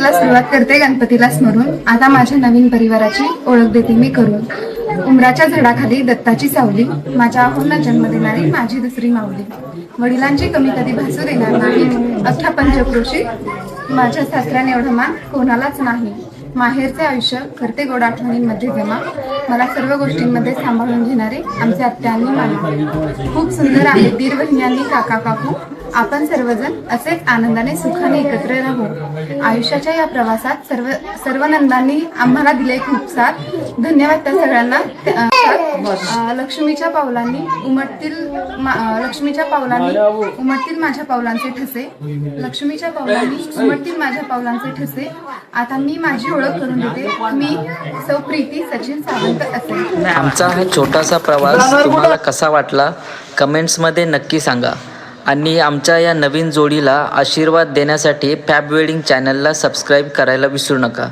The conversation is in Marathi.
कथेला सुरुवात करते गणपतीला स्मरून. आता माझ्या नवीन परिवाराची ओळख देते मी करून. उमराच्या झाडाखाली दत्ताची सावली, माझ्या आहोंना जन्म देणारी माझी दुसरी माऊली. वडिलांची कमी कधी भासू देणार नाही, अख्ख्या पंचक्रोशीत माझ्या सासऱ्याने एवढा मान कोणालाच नाही. माहेरचे आयुष्य करते गोड आठवणींमध्ये जमा, मला सर्व गोष्टींमध्ये सांभाळून घेणारे आमचे आत्यांनी मामा. खूप सुंदर आहे दीर बहिण्यांनी काका काकू, आपण सर्वजण असेच आनंदाने सुखाने एकत्र राहू. आयुष्याच्या या प्रवासात सर्व नंदांनी आम्हाला दिले खूप साथ. धन्यवाद त्या सगळ्यांना. लक्ष्मीच्या पावलांनी उमटतील माझ्या पावलांचे ठसे. लक्ष्मीच्या पावलांनी उमटतील माझ्या पावलांचे ठसे. आता मी माझी ओळख करून देते, मी सौ प्रीती सचिन सावंत असेल. आमचा हा छोटासा प्रवास तुम्हाला कसा वाटला कमेंट्समध्ये नक्की सांगा. आणि आमच्या या नवीन जोडीला आशीर्वाद देण्यासाठी फॅब वेडिंग चॅनलला सबस्क्राईब करायला विसरू नका.